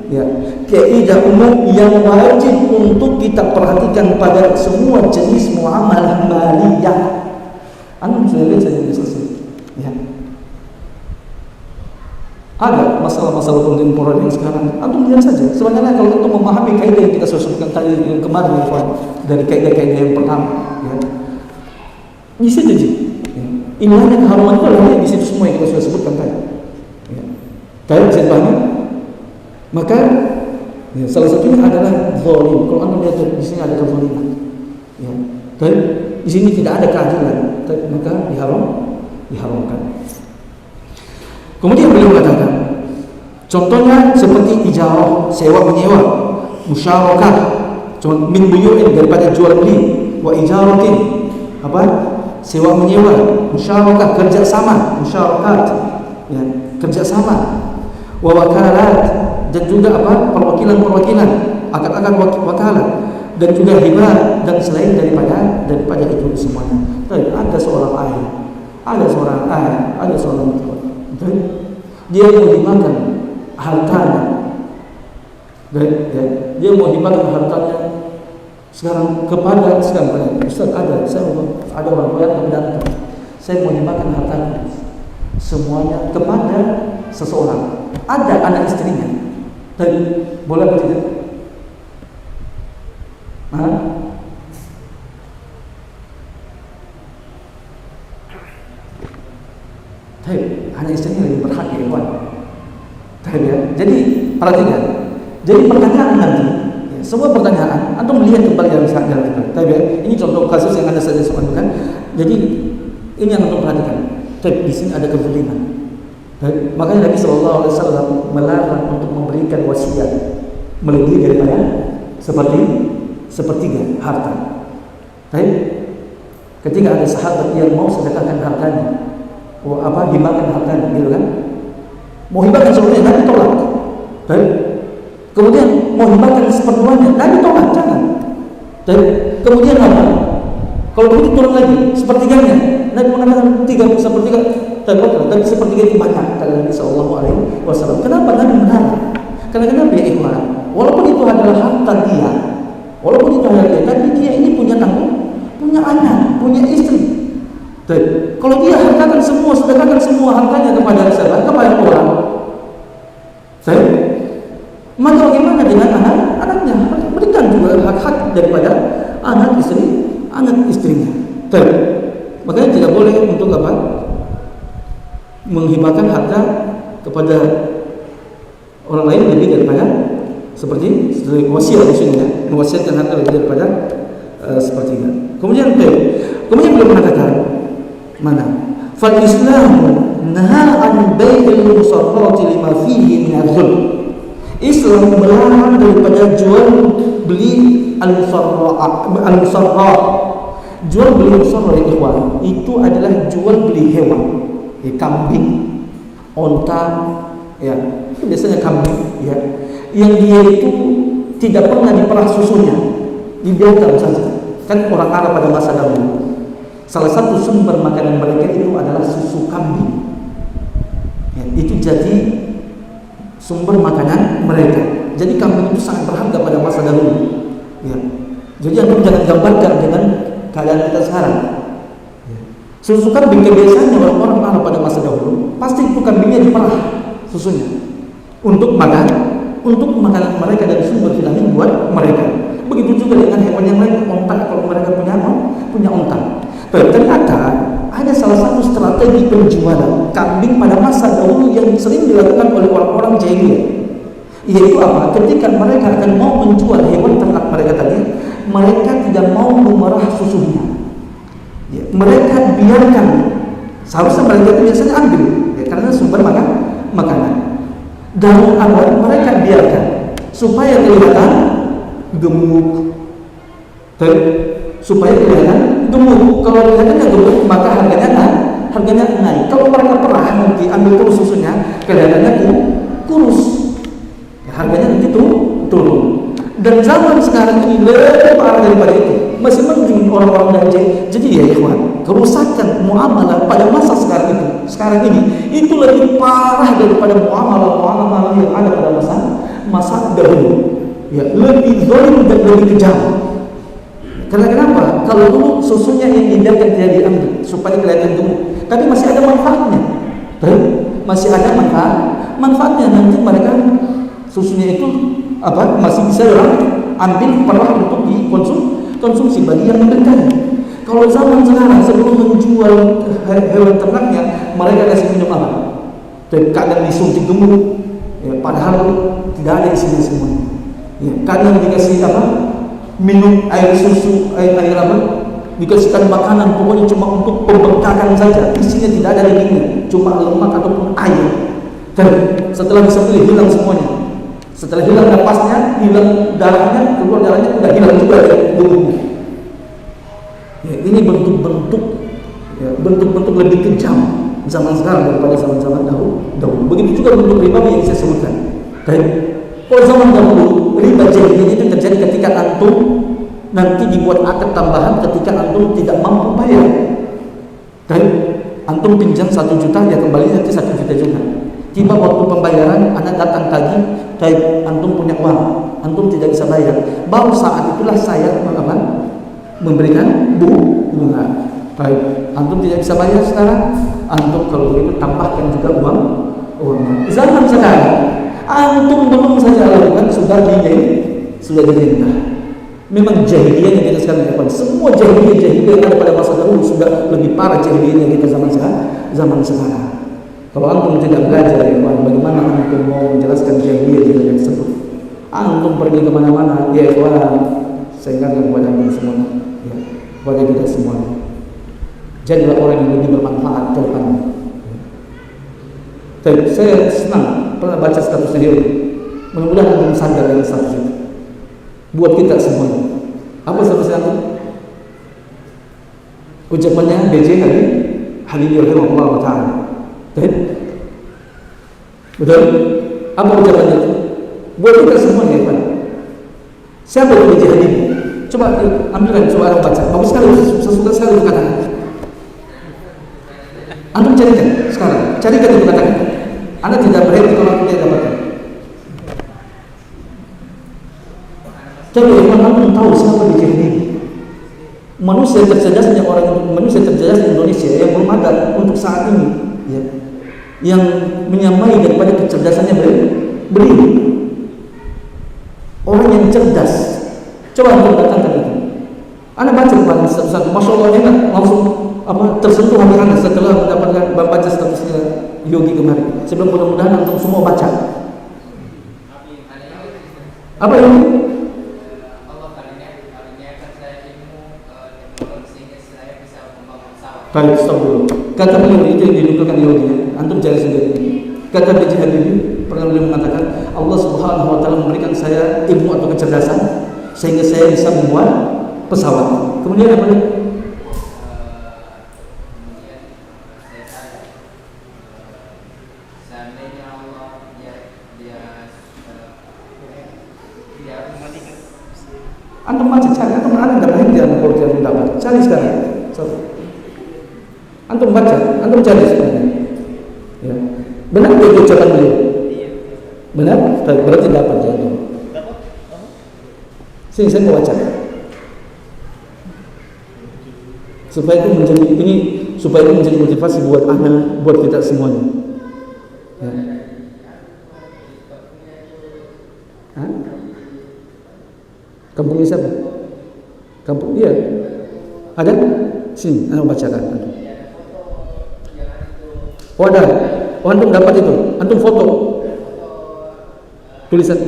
ya, kaidah umum yang wajib untuk kita perhatikan pada semua jenis muamalah maliyah. Anda bisa lihat saja selesai. Ya. Ada masalah-masalah kontemporer yang sekarang. Antum lihat saja. Sebenarnya kalau kita memahami kaidah yang kita sebutkan tadi yang kemarin dari kaidah-kaidah yang pertama, ya, di situ aja. Ya. Ilahnya keharuman itu adalah di situ semua yang kita sudah sebutkan tadi. Ya. Kalian bisa pahami? Maka ya, salah satunya adalah zalim. Kalau anda lihat di sini ada kezaliman. Ya. Dan di sini tidak ada keadilan, maka diharamkan. Kemudian beliau mengatakan, contohnya seperti ijarah, sewa menyewa, musyarakah, min buyu'in daripada jual beli, wa ijaratin, apa? Sewa menyewa, musyarakah, kerja sama, musyarakat, ya, kerja sama, wa wakalat, dan juga apa? Perwakilan, akad-akad wakalat, dan juga hibah dan selain daripada itu semuanya. Tapi ada seorang ayah, ada seorang dia mau dimakan hartanya, dia mau dimakan hartanya sekarang kepada Ustaz ada orang tua yang datang, saya mau dimakan hartanya semuanya kepada seseorang, ada anak istrinya, dan boleh atau tidak? Hanya istrinya lebih berhak ya kawan. Jadi perhatikan. Jadi pertanyaan nanti, ya, semua pertanyaan, antum melihat kembali dalam kita. Ini contoh kasus yang anda saja sebutkan. Jadi ini yang antum perhatikan. Di sini ada kezaliman. Makanya Nabi SAW melarang untuk memberikan wasiat melebihi daripada sepertiga harta. Ketika ada sahabat yang mau sedekahkan hartanya, dimakan hartanya, gitu kan? Mau hibahkan seluruhnya, Nabi tolak. Kemudian mau hibahkan seperduanya, Nabi tolak, jangan. Kemudian apa? Kalau begitu turun lagi, sepertiganya, Nabi mengatakan 3/4, tapi sepertiga itu banyak, kata Nabi SAW. Kenapa Nabi menarik? Karena ya ikhwan, walaupun itu adalah harta dia, tapi dia ini punya tanggung, punya anak, punya istri. Kalau dia hartakan semua, sedekahkan semua hartanya kepada siapa? Kepada orang. Maka bagaimana dengan anak-anaknya? Berikan juga hak-hak daripada anak istrinya. Makanya tidak boleh untuk apa? Menghibahkan harta kepada orang lain lebih daripada seperti wasiat di sini, ya. Mewasiatkan harta lebih daripada sepertiga. Kemudian beliau mengatakan mana? Fal Islam naha an bai'il musarrati lima fihi min al-zulm. Islam melarang daripada jual beli al-musarra. Jual beli musarra ikhwan, itu adalah jual beli hewan. Kambing, onta, ya. Itu biasanya kambing, ya. Yang dia itu tidak pernah diperah susunya, dibiarkan saja. Kan orang Arab pada masa dahulu, salah satu sumber makanan mereka itu adalah susu kambing. Ya, itu jadi sumber makanan mereka. Jadi kambing itu sangat berharga pada masa dahulu. Ya. Jadi antum jangan gambarkan dengan keadaan kita sekarang. Ya. Susu kambing kebiasaannya orang-orang Arab pada masa dahulu, pasti itu kambingnya diperah susunya untuk makanan mereka dan sumber vitamin buat mereka. Begitu juga dengan hewan yang lain, onta, kalau mereka punya onta. Ternyata ada salah satu strategi penjualan kambing pada masa dahulu yang sering dilakukan oleh orang-orang jahiliyah. Yaitu apa? Ketika mereka akan mau menjual hewan ternak mereka tadi, mereka tidak mau memerah susunya. Ya, mereka biarkan. Seharusnya mereka itu biasanya ambil, ya, karena sumber makanan. Dan apa? Mereka biarkan supaya kelihatan gemuk, supaya kelihatan gemuk. Kalau kelihatannya gemuk, maka harganya naik. Kalau mereka perah nanti ambil terus susunya, kelihatannya kurus, harganya nanti turun. Dan zaman sekarang ini lebih parah daripada itu, masih menunjukkan orang-orang dan jadi ya ikhwan, kerusakan muamalah pada masa sekarang ini itu lebih parah daripada muamalah yang ada pada masa dahulu. Ya, lebih zalim dan lebih kejam. Karena kenapa? Kalau dulu susunya yang dibiarkan tidak diambil supaya kelihatan gemuk, tapi masih ada manfaatnya. Masih ada manfaatnya. Nanti mereka susunya itu masih bisa orang ambil perah untuk dikonsumsi bagi yang memberikan. Kalau zaman sekarang sebelum menjual hewan ternaknya, mereka kasih minum apa? Kadang disuntik gemuk, ya, padahal tidak ada isinya semua. Ya, kadang dikasih minum air susu, air dikasihkan makanan, pokoknya cuma untuk pembengkakan saja, isinya tidak ada dagingnya, cuma lemak ataupun air. Dan setelah disembelih hilang semuanya. Setelah hilang napasnya, hilang darahnya, keluar darahnya, udah hilang juga tubuhnya. Ya, ini bentuk-bentuk lebih kejam zaman sekarang daripada zaman-zaman dahulu. Begitu juga bentuk riba yang saya sebutkan. Kalau zaman dahulu riba jahiliyah itu terjadi ketika antum nanti dibuat akad tambahan ketika antum tidak mampu bayar. Antum pinjam 1 juta, ya kembali nanti 1 juta juga. Tiba waktu pembayaran, anak datang tagih, antum punya uang, antum tidak bisa bayar. Baru saat itulah saya memberikan bunga. Antum tidak bisa bayar sekarang, antum kalau begitu tambahkan juga uangnya. Zaman sekarang antum belum saja lakukan sudah dirintah. Memang jahiliyah yang kita sekarang lakukan. Semua jahiliyah yang ada pada masa dahulu sudah lebih parah jahiliyah yang kita zaman sekarang. Kalau antum tidak belajar bagaimana antum mau menjelaskan jahiliyah yang tersebut, antum pergi kemana-mana, ya saya ingatkan kepada antum semuanya, ya, kepada kita semuanya. Jadilah orang yang lebih bermanfaat ke depannya. Saya senang pernah baca statusnya dia. Mudah-mudahan antum sadar dengan status itu. Buat kita semuanya. Apa statusnya antum? Ucapannya B.J. Habibie rahimahullah ta'ala. Betul? Apa ucapannya itu? Buat kita semuanya, Pak. Siapa yang B.J. Habibie? Coba ambilkan, coba orang baca. Bagus sekali, sesuka sekali kata-kata. Antum carikan sekarang, carikan itu kata-kata. Anda tidak berhenti kalau tidak dapatkan. Tapi antum tahu siapa B.J. Habibie? Manusia tercerdas di Indonesia yang belum ada untuk saat ini, ya, yang menyamai daripada kecerdasannya beliau. Orang yang cerdas. Coba antum datangkan itu. Anda baca kemarin satu-satu, masya Allah, enak, langsung tersentuh hati Anda setelah mendapatkan baca statusnya Yogi kemarin. Sebelum mudah-mudahan antum semua baca. Apa ini? Baik, stop dulu. Kata beliau itu yang dinukilkan Yogi. Antum cari sendiri. Kata B.J. Habibie, pernah beliau mengatakan, Allah Subhanahu wa Ta'ala memberikan saya ilmu atau kecerdasan sehingga saya bisa membuat pesawat. Kemudian apa lagi? Antum baca, cari. Antum ada nggak berhenti kalau tidak mendapat? Cari sekarang. Antum baca, antum cari sebenarnya. Ya. Benar itu ucapan beliau? Benar? Berarti dapat ya. Sini saya mau baca. Supaya itu menjadi motivasi buat anak, buat kita semuanya. Ya. Hah? Kampungnya siapa? Kampung dia. Ada? Sini, saya bacakan. Oh ada, antum dapat itu, antum foto tulisan.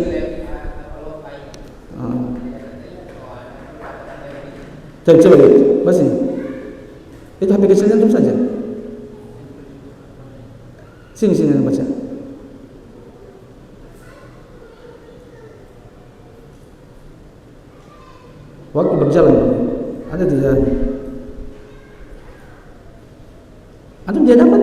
Coba lihat, masih. Itu HP kecilnya antum saja. Sini antum baca. Waktu berjalan. Ada tidak? Antum dia dapat?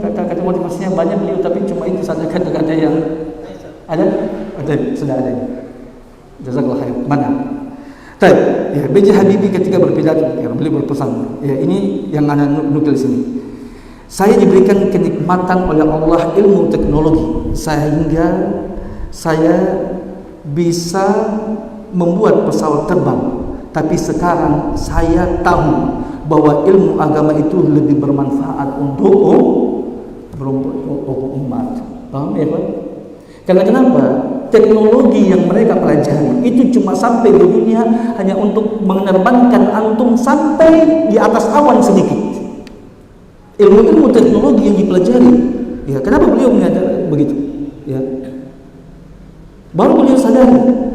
Kata-kata motivasinya banyak beliau, tapi cuma itu saja kata-kata yang ada. Sudah ada. Jazakallah khair. Mana? Baik, ya, B.J. Habibie ketika berpidato, ya, beliau berpesan. Ya, ini yang ana nukil sini. Saya diberikan kenikmatan oleh Allah ilmu teknologi sehingga saya bisa membuat pesawat terbang. Tapi sekarang saya tahu bahwa ilmu agama itu lebih bermanfaat untuk umat. Paham ya, Pak? Karena kenapa? Teknologi yang mereka pelajari itu cuma sampai di dunia hanya untuk menerbangkan antum sampai di atas awan sedikit. Ilmu-ilmu teknologi yang dipelajari, ya, kenapa beliau menyadari begitu? Ya, baru beliau sadar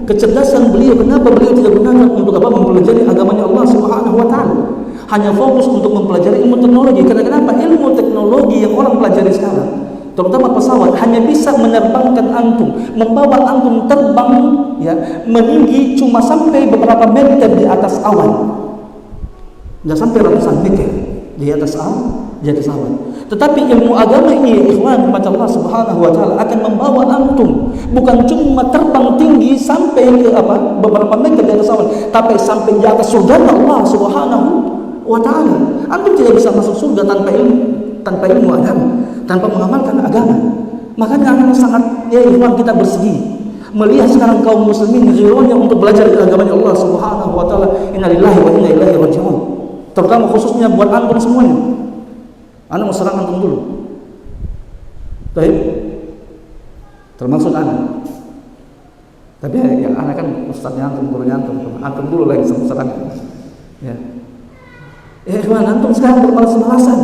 kecerdasan beliau. Kenapa beliau tidak gunakan untuk apa? Mempelajari agamanya Allah Subhanahu Wa Taala. Hanya fokus untuk mempelajari ilmu teknologi. Karena kenapa? Ilmu teknologi yang orang pelajari sekarang, terutama pesawat, hanya bisa menerbangkan antum, membawa antum terbang, ya, meninggi cuma sampai beberapa meter di atas awan, nggak sampai ratusan meter di atas awan. Tetapi ilmu agama ini, ikhwan, kepada Allah Subhanahu Wa Taala akan membawa antum bukan cuma terbang tinggi sampai ke apa beberapa meter di atas awan, tapi sampai di atas surga Allah Subhanahu Wa Taala. Antum tidak bisa masuk surga tanpa ilmu agama, tanpa mengamalkan agama. Makanya akan sangat, ya ikhwan, kita bersedih melihat sekarang kaum muslimin ghiranya untuk belajar agama Allah Subhanahu Wa Taala. Innalillahi wa inna ilaihi raji'un. Terutama khususnya buat antum semuanya. Anak mau serang antum dulu. Baik. Termasuk anak. Tapi ya anak kan ustaznya antum, gurunya antum. Antum dulu lagi serang. Ya. Ikhwan, antum sekarang bermalas-malasan.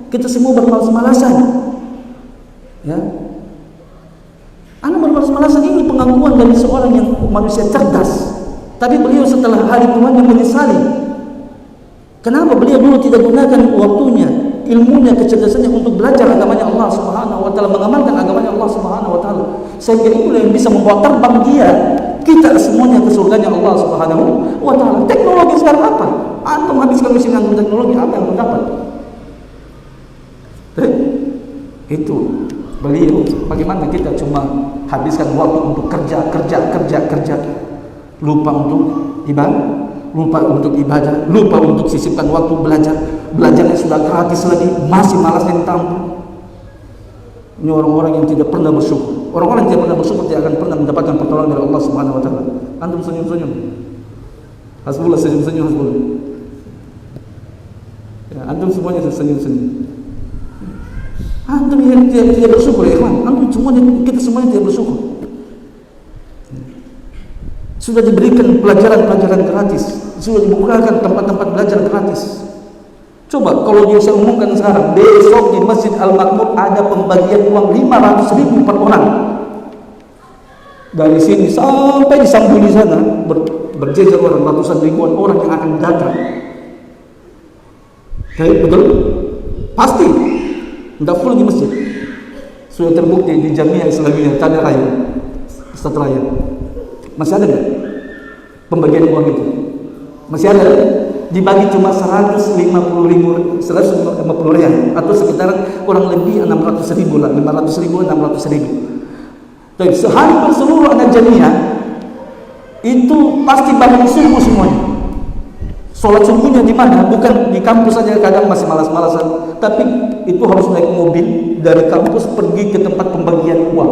Kita semua bermalas-malasan. Ya. Anak bermalas-malasan ini pengakuan dari seorang yang manusia cerdas. Tapi beliau setelah hari tuanya menyesali. Kenapa beliau dulu tidak gunakan waktunya, ilmunya, kecerdasannya untuk belajar agamanya Allah Subhanahu Wa Taala, mengamalkan agamanya Allah Subhanahu Wa Taala, sehingga itulah yang bisa membawa terbang dia, kita semuanya ke surganya Allah Subhanahu Wa Taala. Teknologi sekarang apa? Antum habiskan mesin antum teknologi, apa yang mendapat? Itu beliau. Bagaimana kita cuma habiskan waktu untuk kerja, lupa untuk ibadah. Lupa untuk ibadah, lupa untuk sisipkan waktu belajar. Belajarnya sudah gratis lagi, masih malas minta ampun. Ini orang-orang yang tidak pernah bersyukur. Orang-orang yang tidak pernah bersyukur tidak akan pernah mendapatkan pertolongan dari Allah Subhanahu Wa Taala. Antum senyum-senyum. Hasbullah, senyum-senyum, hasbullah. Ya, antum semuanya senyum-senyum. Antum yang tidak bersyukur, ya ikhwan. Antum semuanya, kita semuanya tidak bersyukur. Sudah diberikan pelajaran-pelajaran gratis, sudah dibukakan tempat-tempat belajar gratis. Coba kalau dia saya umumkan sekarang, besok di Masjid Al-Makmur ada pembagian uang 500.000 per orang. Dari sini sampai di Sambuli sana berjejer orang, ratusan ribuan orang yang akan datang. Baik, betul? Pasti tidak full di masjid. Sudah terbukti di Jamiah Islamiyah Tanah Raya, Ustadz Raya. Masih ada nggak pembagian uang itu? Masih ada. Dibagi cuma 150 rial atau sekitar kurang lebih 600.000 lah, 500.000, 600.000. Tapi sehampir seluruh anak jamiah itu pasti bangun subuh semuanya. Sholat subuhnya di mana? Bukan di kampus saja, kadang masih malas-malasan, tapi itu harus naik mobil dari kampus pergi ke tempat pembagian uang.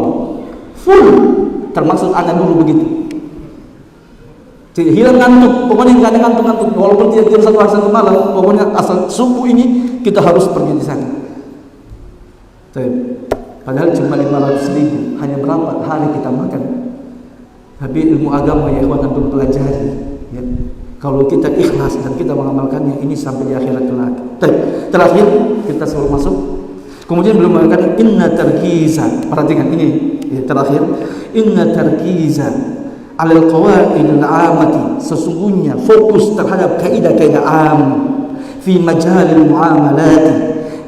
Full, termasuk anak dulu begitu. Tidak hilang ngantuk, pokoknya nggak ada ngantuk-ngantuk, walaupun tidak satu hari satu malam, pokoknya asal subuh ini kita harus pergi di sana. Padahal cuma 500.000, hanya berapa hari kita makan? Tapi ilmu agama ya ikhwan antum pelajari. Ya. Kalau kita ikhlas dan kita mengamalkannya, ini sampai di akhirat kelak. Terakhir kita sebelum masuk, kemudian belum mengatakan inna tarkiza. Perhatikan ini ya, terakhir, inna tarkiza alal qawaid al-'amati, sesungguhnya fokus terhadap kaidah-kaidah am fi majalil muamalat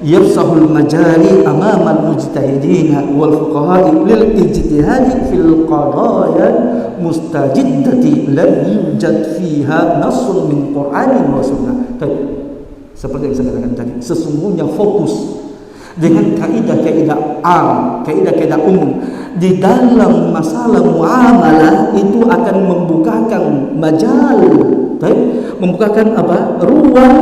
yafsahul majali amama al-mujtahidin wal fuqaha lil ijtihad fil qadaya mustajiddati lam yujad fiha nassun min Qur'anin wa sunnah. Seperti yang saya katakan tadi, sesungguhnya fokus dengan kaidah-kaidah am, kaidah-kaidah umum di dalam masalah muamalah itu akan membukakan majal, membukakan ruang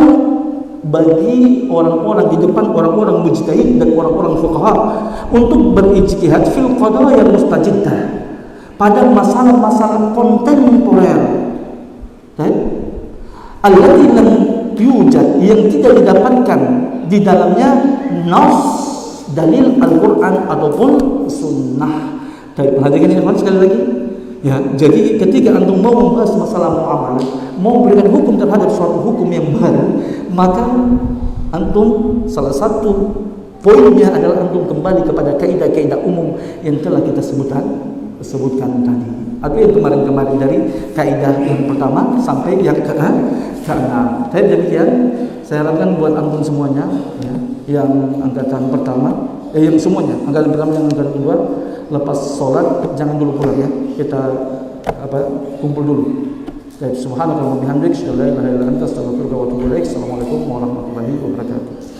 bagi orang-orang di depan, orang-orang mujtahid dan orang-orang fuqaha untuk berijtihad fil qadaya mustajiddah, pada masalah-masalah kontemporer, allati lam yujad, yang tidak didapatkan di dalamnya nas dalil Al-Quran ataupun sunnah. Perhatikan ini sekali lagi ya. Jadi ketika antum mau membahas masalah muamalah, mau memberikan hukum terhadap suatu hukum yang baru, maka antum salah satu poinnya adalah antum kembali kepada kaidah-kaidah umum yang telah kita sebutkan tadi, atau yang kemarin-kemarin dari kaidah yang pertama sampai yang keenam. Tapi demikian, saya harapkan buat antum semuanya ya, yang angkatan pertama, yang semuanya angkatan pertama, yang angkatan kedua, lepas sholat jangan dulu pulang ya, kita kumpul dulu. Subhanakallahumma wa bihamdika, asyhadu an la ilaha illa anta, astaghfiruka wa atubu ilaik. Assalamualaikum warahmatullahi wabarakatuh.